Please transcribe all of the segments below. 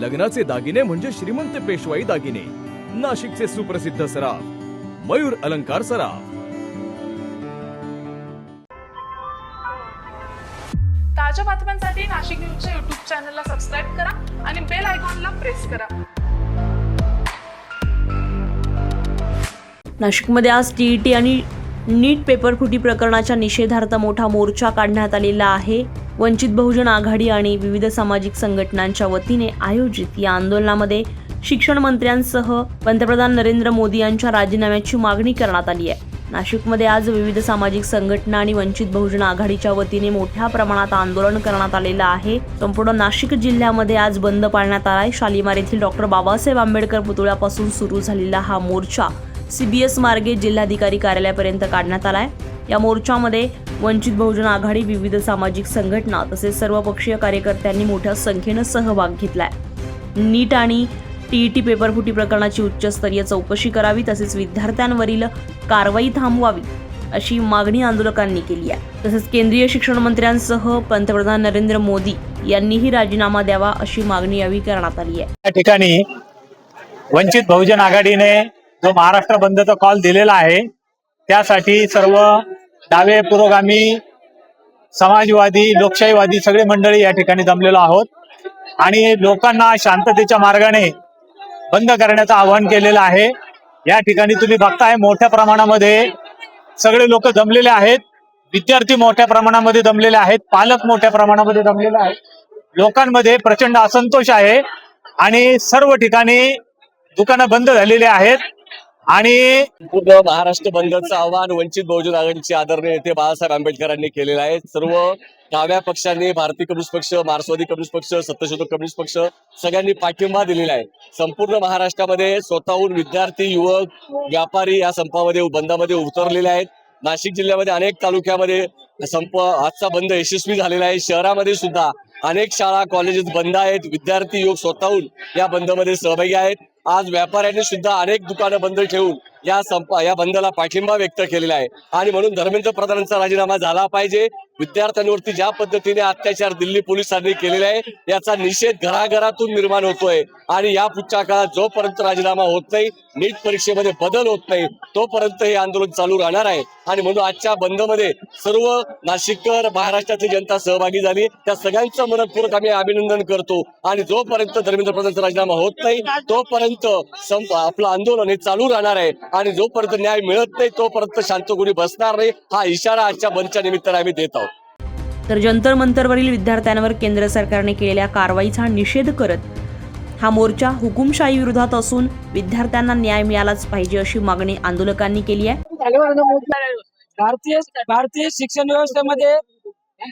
लग्नाचे दागिने म्हणजे श्रीमंत पेशवाई दागिने, नाशिकचे सुप्रसिद्ध सराफ मयूर अलंकार सराफ। ताज्या बातम्यांसाठी नाशिक न्यूजच्या YouTube चॅनलला सबस्क्राईब करा आणि बेल आयकॉनला प्रेस करा। नाशिकमध्ये आज टीईटी आणि नीट पेपर फुटी प्रकरणाच्या निषेधार्थ मोठा मोर्चा काढण्यात आलेला आहे। वंचित बहुजन आघाडी आणि विविध सामाजिक संघटनांच्या वतीने आयोजित या आंदोलनामध्ये शिक्षण मंत्र्यांसह पंतप्रधान नरेंद्र मोदी यांच्या राजीनाम्याची मागणी करण्यात आली आहे। नाशिकमध्ये आज विविध सामाजिक संघटना आणि वंचित बहुजन आघाडीच्या वतीने मोठ्या प्रमाणात आंदोलन करण्यात आलेलं आहे। संपूर्ण नाशिक जिल्ह्यामध्ये आज बंद पाळण्यात आलाय। शालिमार येथील डॉक्टर बाबासाहेब आंबेडकर पुतळ्यापासून सुरू झालेला हा मोर्चा CBS मार्गे जिल्हाधिकारी कार्यालयापर्यंत काढण्यात आलाय। या मोर्चामध्ये वंचित बहुजन आघाडी, विविध सामाजिक संघटना तसेच सर्वपक्षीय कार्यकर्त्यांनी मोठ्या संख्येने सहभाग घेतलाय। नीट आणि टीईटी पेपरफुटी प्रकरणाची उच्चस्तरीय चौकशी करावी तसेच विद्यार्थ्यांवरील कारवाई थांबवावी अशी मागणी आंदोलकांनी केली आहे। तसेच केंद्रीय शिक्षण मंत्र्यांसह पंतप्रधान नरेंद्र मोदी यांनीही राजीनामा द्यावा अशी मागणी यावेळी करण्यात आली आहे। या ठिकाणी वंचित बहुजन आघाडीने जो महाराष्ट्र बंदचा कॉल दिलेला आहे त्यासाठी सर्व डावे, पुरोगामी, समाजवादी, लोकशाहीवादी सगळे मंडळी या ठिकाणी जमलेलो आहोत आणि लोकांना शांततेच्या मार्गाने बंद करण्याचं आवाहन केलेलं आहे। या ठिकाणी तुम्ही बघताय मोठ्या प्रमाणामध्ये सगळे लोक जमलेले आहेत, विद्यार्थी मोठ्या प्रमाणामध्ये जमलेले आहेत, पालक मोठ्या प्रमाणामध्ये जमलेले आहेत। लोकांमध्ये प्रचंड असंतोष आहे आणि सर्व ठिकाणी दुकानं बंद झालेली आहेत आणि पूर्ण महाराष्ट्र बंदचं आवाहन वंचित बहुजन आघाडीचे आदरणीय नेते बाळासाहेब आंबेडकरांनी केलेलं आहे। सर्व डाव्या पक्षांनी, भारतीय कम्युनिस्ट पक्ष, मार्क्सवादी कम्युनिस्ट पक्ष, सत्यशोधक कम्युनिस्ट पक्ष सगळ्यांनी पाठिंबा दिलेला आहे। संपूर्ण महाराष्ट्रामध्ये स्वतःहून विद्यार्थी, युवक, व्यापारी या संपामध्ये, बंदामध्ये उतरलेले आहेत। नाशिक जिल्ह्यामध्ये अनेक तालुक्यामध्ये संप आजचा बंद यशस्वी झालेला आहे। शहरामध्ये सुद्धा अनेक शाळा, कॉलेजेस बंद आहेत। विद्यार्थी, युवक स्वतःहून या बंदमध्ये सहभागी आहेत। आज व्यापाऱ्यांनी सुद्धा अनेक दुकानं बंद ठेवून या बंदला पाठिंबा व्यक्त केलेला आहे आणि म्हणून धर्मेंद्र प्रधानांचा राजीनामा झाला पाहिजे। विद्यार्थ्यांवरती ज्या पद्धतीने अत्याचार दिल्ली पोलिसांनी केलेला आहे याचा निषेध घराघरातून निर्माण होतोय आणि या पुढच्या काळात जोपर्यंत राजीनामा होत नाही, नीट परीक्षेमध्ये बदल होत नाही, तोपर्यंत हे आंदोलन चालू राहणार आहे। आणि म्हणून आजच्या बंदमध्ये सर्व नाशिककर, महाराष्ट्रातली जनता सहभागी झाली, त्या सगळ्यांचं मनपूर्वक आम्ही अभिनंदन करतो आणि जोपर्यंत धर्मेंद्र प्रधानांचा राजीनामा होत नाही तोपर्यंत आपलं आंदोलन हे चालू राहणार आहे आणि जोपर्यंत न्याय मिळत नाही तोपर्यंत शांत कोणी बसणार नाही, हा इशारा आजच्या बंदच्या निमित्ताने आम्ही देत आहोत। तर जंतर मंतरवरील विद्यार्थ्यांवर केंद्र सरकारने केलेल्या कारवाईचा निषेध करत हा मोर्चा हुकुमशाही विरोधात असून विद्यार्थ्यांना न्याय मिळालाच पाहिजे अशी मागणी आंदोलकांनी केली आहे। भारतीय शिक्षण व्यवस्थेमध्ये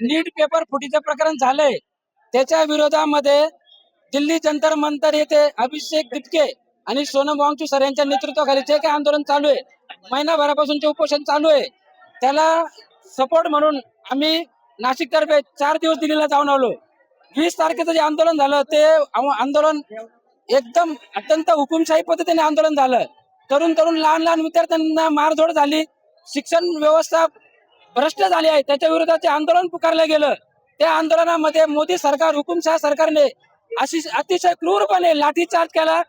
नीट पेपर फुटीचं प्रकरण झालंय, त्याच्या विरोधामध्ये दिल्ली जंतर मंतर येथे अभिषेक दिपके आणि सोनम वांगचुक यांच्या नेतृत्वाखाली जे काही आंदोलन चालू आहे, महिनाभरापासूनचे उपोषण चालू आहे, त्याला सपोर्ट म्हणून आम्ही नाशिक तर्फे 4 दिवस दिल्लीला जाऊन आलो। 20 तारखेचं जे आंदोलन झालं ते आंदोलन एकदम अत्यंत हुकुमशाही पद्धतीने आंदोलन झालं। तरुण लहान विद्यार्थ्यांना मारझोड झाली, शिक्षण व्यवस्था भ्रष्ट झाली आहे, त्याच्या विरोधात जे आंदोलन पुकारलं गेलं त्या आंदोलनामध्ये मोदी सरकार, हुकुमशाह सरकारने अतिशय क्रूरपणे लाठीचार्ज केला।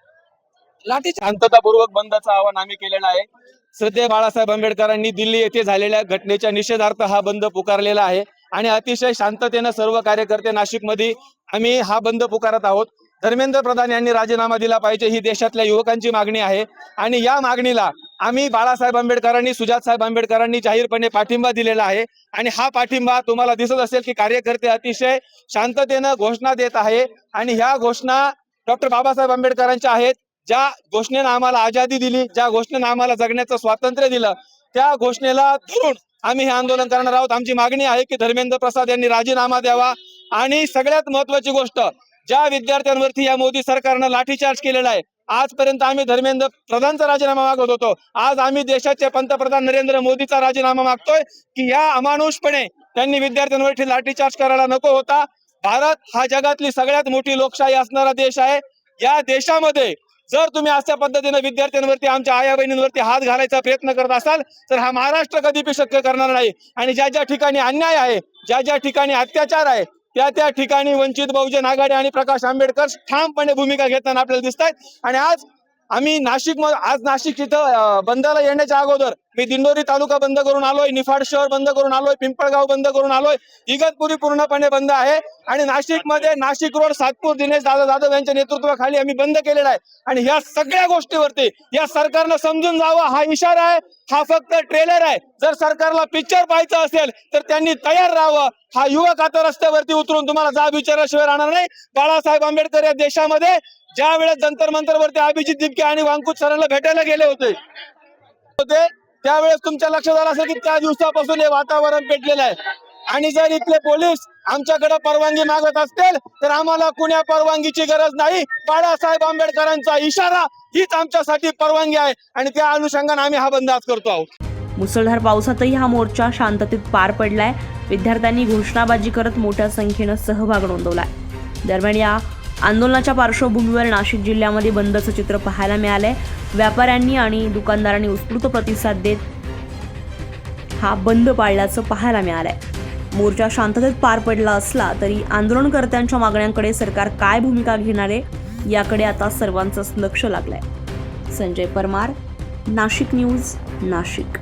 शांततापूर्वक बंदचं आवाहन आम्ही केलेलं आहे। श्रद्धेय बाळासाहेब आंबेडकरांनी दिल्ली येथे झालेल्या घटनेच्या निषेधार्थ हा बंद पुकारलेला आहे आणि अतिशय शांततेने सर्व कार्यकर्ते नाशिकमध्ये आम्ही हा बंद पुकारत आहोत। धर्मेंद्र प्रधान यांनी राजीनामा दिला पाहिजे ही देशातल्या युवकांची मागणी आहे आणि या मागणीला आम्ही बाळासाहेब आंबेडकरांनी, सुजातसाहेब आंबेडकरांनी जाहीरपणे पाठिंबा दिलेला आहे आणि हा पाठिंबा तुम्हाला दिसत असेल की कार्यकर्ते अतिशय शांततेने घोषणा देत आहे आणि ह्या घोषणा डॉक्टर बाबासाहेब आंबेडकरांच्या आहेत। ज्या घोषणेनं आम्हाला आझादी दिली, ज्या घोषणेनं आम्हाला जगण्याचं स्वातंत्र्य दिलं, त्या घोषणेला धरून आम्ही हे आंदोलन करणार आहोत। आमची मागणी आहे की धर्मेंद्र प्रसाद यांनी राजीनामा द्यावा आणि सगळ्यात महत्वाची गोष्ट, ज्या विद्यार्थ्यांवरती या मोदी सरकारनं लाठीचार्ज केलेला आहे, आजपर्यंत आम्ही धर्मेंद्र प्रधानचा राजीनामा मागत होतो, आज आम्ही देशाचे पंतप्रधान नरेंद्र मोदीचा राजीनामा मागतोय की या अमानुषपणे त्यांनी विद्यार्थ्यांवरती लाठीचार्ज करायला नको होता। भारत हा जगातली सगळ्यात मोठी लोकशाही असणारा देश आहे। या देशामध्ये जर तुम्ही अशा पद्धतीने विद्यार्थ्यांवरती, आमच्या आया बहिणींवरती हात घालायचा प्रयत्न करत असाल तर हा महाराष्ट्र कधी शक्य करणार नाही आणि ज्या ज्या ठिकाणी अन्याय आहे, ज्या ज्या ठिकाणी अत्याचार आहे त्या ठिकाणी वंचित बहुजन आघाडी आणि प्रकाश आंबेडकर ठामपणे भूमिका घेताना आपल्याला दिसत आहेत. आणि आज आम्ही नाशिक इथं बंदला येण्याच्या अगोदर मी दिंडोरी तालुका बंद करून आलोय, निफाड शहर बंद करून आलोय, पिंपळगाव बंद करून आलोय, इगतपुरी पूर्णपणे बंद आहे. आणि नाशिकमध्ये नाशिक रोड सातपूर दिनेश दादा जाधव यांच्या नेतृत्वाखाली आम्ही बंद केलेला आहे. आणि ह्या सगळ्या गोष्टीवरती या सरकारनं समजून जावं, हा इशारा आहे, हा फक्त ट्रेलर आहे. जर सरकारला पिक्चर पाहायचं असेल तर त्यांनी तयार राहावं. हा युवक आता रस्त्यावरती उतरून तुम्हाला जाब विचारल्याशिवाय राहणार नाही. बाळासाहेब आंबेडकर या देशामध्ये ज्या वेळेस जंतर मंतरवरती अभिजित दिपके आणि वांकुत सरांना भेटायला गेले होते त्यावेळेस तुमच्या लक्षात आलं असेल की त्या दिवसापासून हे वातावरण पेटलेलं आहे. आणि जर इथले पोलीस आमच्याकडे परवानगी मागत असतील तर आम्हाला कुण्या परवानगीची गरज नाही. बाळासाहेब आंबेडकरांचा इशारा हीच आमच्यासाठी परवानगी आहे आणि त्या अनुषंगाने आम्ही हा बंद आज करतो आहोत. मुसळधार पावसातही हा मोर्चा शांततेत पार पडलाय. विद्यार्थ्यांनी घोषणाबाजी करत मोठ्या संख्येनं सहभाग नोंदवलाय. दरम्यान या आंदोलनाच्या पार्श्वभूमीवर नाशिक जिल्ह्यामध्ये बंदचं चित्र पाहायला मिळालंय. व्यापाऱ्यांनी आणि दुकानदारांनी उत्स्फूर्त प्रतिसाद देत हा बंद पाळल्याचं पाहायला मिळालंय. मोर्चा शांततेत पार पडला असला तरी आंदोलनकर्त्यांच्या मागण्यांकडे सरकार काय भूमिका घेणार आहे याकडे आता सर्वांचंच लक्ष लागलंय. संजय परमार, नाशिक न्यूज, नाशिक.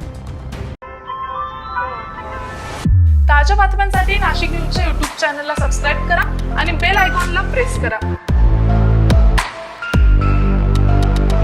ताज्या बातम्यांसाठी नाशिक न्यूजच्या YouTube चॅनलला सबस्क्राईब करा आणि बेल आयकॉनला प्रेस करा.